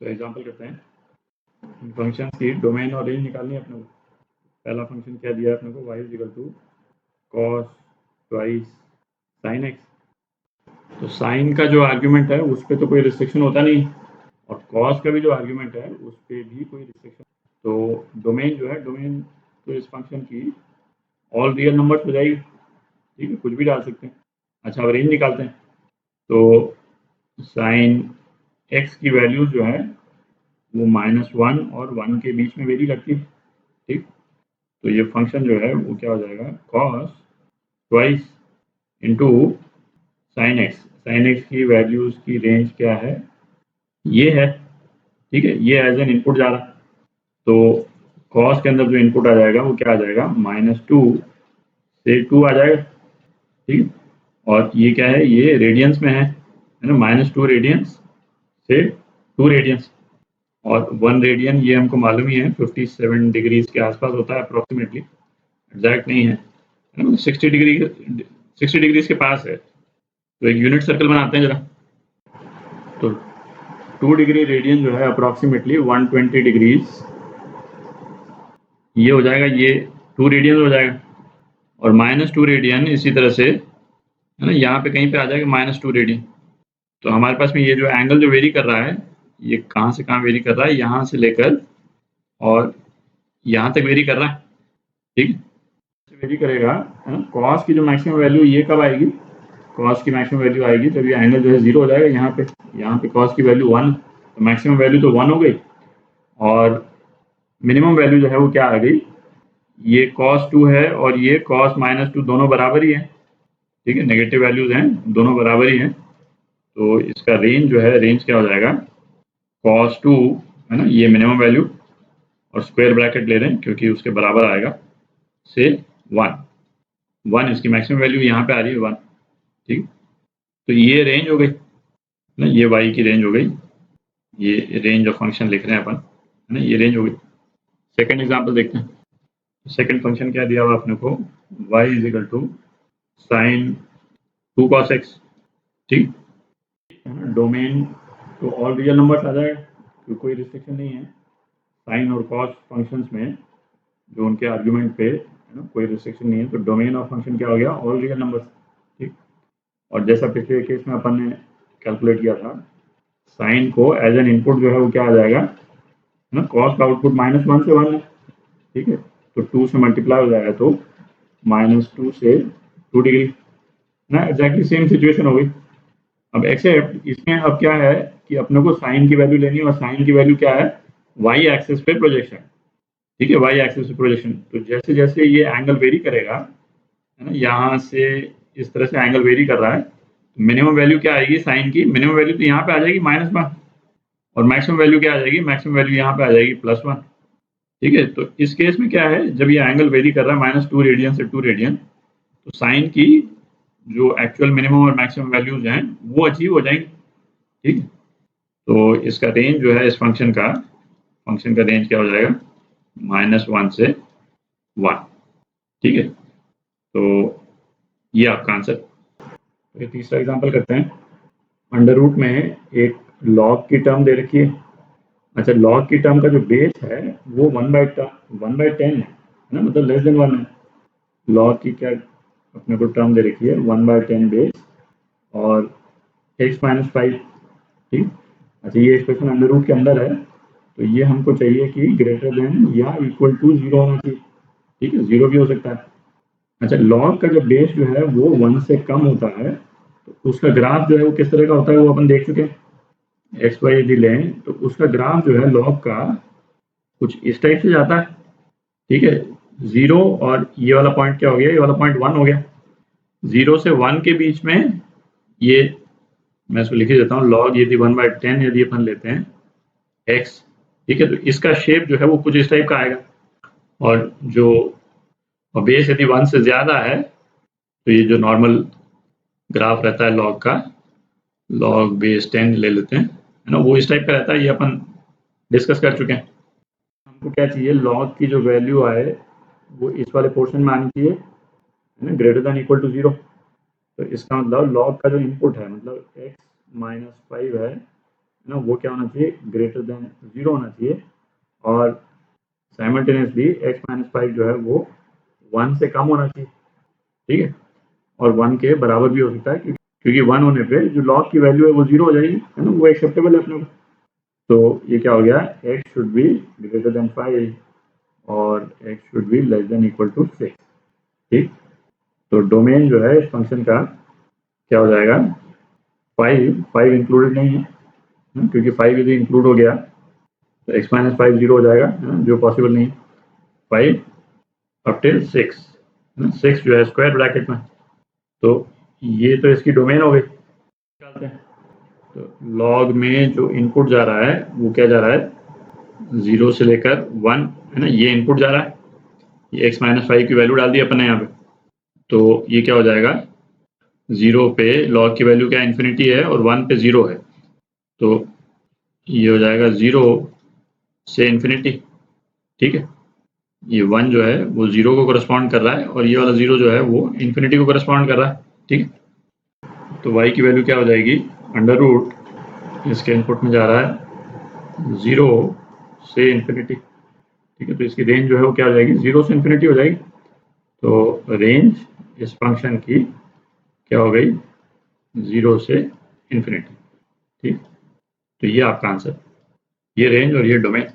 तो एग्जांपल करते हैं, फंक्शन की डोमेन और रेंज निकालनी है अपने को। पहला फंक्शन क्या दिया है अपने को, y is equal to cos twice sine x. तो साइन का जो आर्ग्यूमेंट है उस पर तो कोई रिस्ट्रिक्शन होता नहीं, और कॉस का भी जो आर्ग्यूमेंट है उस पर भी कोई रिस्ट्रिक्शन। तो डोमेन जो है, डोमेन तो इस फंक्शन की ऑल रियल नंबर्स हो जाएगी, ठीक है, कुछ भी डाल सकते हैं। अच्छा, अब रेंज निकालते हैं। तो साइन एक्स की वैल्यूज जो है वो -1 और 1 के बीच में वेरी करती है, ठीक। तो ये फंक्शन जो है वो क्या हो जाएगा, cos twice into sine x. Sine x की वैल्यूज की रेंज क्या है, ये है, ठीक है, ये एज एन इनपुट जा रहा। तो कॉस के अंदर जो इनपुट आ जाएगा वो क्या आ जाएगा, -2 से 2 आ जाएगा, ठीक है। और ये क्या है, ये रेडियंस में है ना, -2 रेडियंस से 2 रेडियंस, और 1 रेडियन ये हमको मालूम ही है 57 डिग्रीज के आसपास होता है अप्रोक्सीमेटली, एग्जैक्ट नहीं है ना, 60 डिग्रीज के पास है। तो एक यूनिट सर्कल बनाते हैं जरा। तो 2 डिग्री रेडियन जो है अप्रोक्सीमेटली 120 डिग्रीज ये हो जाएगा, ये 2 रेडियन हो जाएगा, और -2 रेडियन इसी तरह से है ना, यहाँ पे कहीं पे आ जाएगा -2 रेडियन। तो हमारे पास में ये जो एंगल जो वेरी कर रहा है, ये कहाँ से कहाँ वेरी कर रहा है, यहाँ से लेकर और यहाँ तक वेरी कर रहा है, ठीक है। वेरी करेगा, है ना। कॉस की जो मैक्सिमम वैल्यू ये कब आएगी, कॉस की मैक्सिमम वैल्यू आएगी जब ये एंगल जो है 0 हो जाएगा। यहाँ पे कॉस की वैल्यू 1, तो मैक्सिमम वैल्यू तो 1 हो गई, और मिनिमम वैल्यू जो है वो क्या आ गई, ये cos 2 है और ये cos -2 दोनों बराबर ही है, ठीक है, नेगेटिव वैल्यूज हैं, दोनों बराबर ही हैं। तो इसका रेंज जो है, रेंज क्या हो जाएगा, cos 2 है ना, ये मिनिमम वैल्यू, और स्क्वायर ब्रैकेट ले रहे हैं क्योंकि उसके बराबर आएगा, से 1 इसकी मैक्सिमम वैल्यू यहाँ पे आ रही है 1, ठीक। तो ये रेंज हो गई ना, ये y की रेंज हो गई, ये रेंज ऑफ फंक्शन लिख रहे हैं अपन, है ना, ये रेंज हो गई। सेकंड एग्जांपल देखते हैं। सेकंड फंक्शन क्या दिया हुआ अपने को, y is equal to sine 2 cos x, ठीक है ना। डोमेन तो ऑल रियल नंबर्स आ जाएगा क्योंकि कोई रिस्ट्रिक्शन नहीं है साइन और कॉस फंक्शंस में, जो उनके आर्ग्यूमेंट पे है ना, कोई रिस्ट्रिक्शन नहीं है। तो डोमेन ऑफ फंक्शन क्या हो गया, ऑल रियल नंबर्स, ठीक। और जैसा पिछले केस में अपन ने कैलकुलेट किया था, साइन को एज एन इनपुट जो है वो क्या आ जाएगा, है ना, कॉस का आउटपुट -1 से 1 है, ठीक है। तो 2 से मल्टीप्लाई हो जाएगा, तो -2 से 2 डिग्री ना, एग्जैक्टली सेम सिचुएशन हो गई। अब एक्सेप्ट इसमें अब क्या है कि अपने को साइन की वैल्यू लेनी है, और साइन की वैल्यू क्या है, वाई एक्सिस पे प्रोजेक्शन, ठीक है, वाई एक्सिस पे प्रोजेक्शन। तो जैसे जैसे ये एंगल वेरी करेगा, है ना, यहाँ से इस तरह से एंगल वेरी कर रहा है, तो मिनिमम वैल्यू क्या आएगी साइन की, मिनिमम वैल्यू तो यहाँ पे आ जाएगी -1, और मैक्सिमम वैल्यू क्या आ जाएगी, मैक्सिमम वैल्यू यहाँ पे आ जाएगी +1, ठीक है। तो इस केस में क्या है, जब ये एंगल वेरी कर रहा है -2 रेडियन से 2 रेडियन, तो साइन की जो एक्चुअल मिनिमम और मैक्सिमम वैल्यूज हैं वो अचीव हो जाएंगी, ठीक है। तो इसका रेंज जो है इस फंक्शन का रेंज क्या हो जाएगा, -1 से 1, ठीक है। तो ये आपका आंसर। तो ये तीसरा एग्जांपल करते हैं। अंडर रूट में एक लॉग की टर्म दे रखी है। अच्छा, लॉग की टर्म का जो बेस है वो 1/10 है ना, मतलब <1 है। लॉग की क्या अपने को टर्म दे रखी है, 1/10 बेस और x-5, ठीक। अच्छा, ये एक्सप्रेशन अंडर रूट के अंदर है, तो ये हमको चाहिए कि ग्रेटर देन या इक्वल टू 0 होना चाहिए, ठीक है, 0 भी हो सकता है। अच्छा, लॉग का जो बेस जो है वो 1 से कम होता है, तो उसका ग्राफ जो है वो किस तरह का होता है वो अपन देख चुके हैं। एक्स वाई यदि लें तो उसका ग्राफ जो है लॉग का कुछ इस टाइप से जाता है, ठीक है। 0 और ये वाला पॉइंट क्या हो गया, ये वाला पॉइंट 1 हो गया। 0 से 1 के बीच में ये, मैं इसको लिख ही देता हूँ, लॉग यदि 1/10 यदि अपन लेते हैं x, ठीक है, तो इसका शेप जो है वो कुछ इस टाइप का आएगा। और जो बेस यदि 1 से ज़्यादा है तो ये जो नॉर्मल ग्राफ रहता है लॉग का, लॉग बेस 10 ले लेते हैं, है ना, वो इस टाइप का रहता है। ये अपन डिस्कस कर चुके हैं। हमको क्या चाहिए, लॉग की जो वैल्यू आए वो इस वाले पोर्शन में आनी चाहिए, है ना, ग्रेटर देन इक्वल टू 0। तो इसका मतलब लॉग का जो इनपुट है, मतलब x -5 है, ना, वो क्या होना चाहिए, ग्रेटर देन 0 होना चाहिए, और साइमल्टेनियसली x माइनस 5 जो है वो 1 से कम होना चाहिए, ठीक है, और 1 के बराबर भी हो सकता है, क्योंकि 1 होने पे जो लॉग की वैल्यू है वो 0 हो जाएगी, है ना, वो एक्सेप्टेबल है अपने को। तो ये क्या हो गया, x should be greater than 5 और x should be less than equal to 6, ठीक। तो डोमेन जो है इस फंक्शन का क्या हो जाएगा, 5 इंक्लूडेड नहीं है, क्योंकि 5 यदि इंक्लूड हो गया तो x माइनस 5 0 हो जाएगा, जो पॉसिबल नहीं है। 5 अप टिल 6, 6 जो है स्क्वायर ब्रैकेट में, तो ये तो इसकी डोमेन हो गई। निकालते हैं, तो लॉग में जो इनपुट जा रहा है वो क्या जा रहा है, 0 से लेकर 1, है ना, ये इनपुट जा रहा है, ये x माइनस 5 की वैल्यू डाल दी अपन ने यहाँ पे, तो ये क्या हो जाएगा, 0 पे लॉग की वैल्यू क्या इन्फिनिटी है और 1 पे 0 है, तो ये हो जाएगा 0 से इन्फिनिटी, ठीक है। ये 1 जो है वो 0 को करस्पॉन्ड कर रहा है और ये वाला 0 जो है वो इन्फिनिटी को करस्पॉन्ड कर रहा है, ठीक है। तो y की वैल्यू क्या हो जाएगी, अंडर रूट, इसके इनपुट में जा रहा है 0 से इन्फिनिटी, ठीक है, तो इसकी रेंज जो है वो क्या हो जाएगी, 0 से इन्फिनिटी हो जाएगी। तो रेंज इस फंक्शन की क्या हो गई, 0 से इन्फिनिटी, ठीक। तो ये आपका आंसर, ये रेंज और ये डोमेन।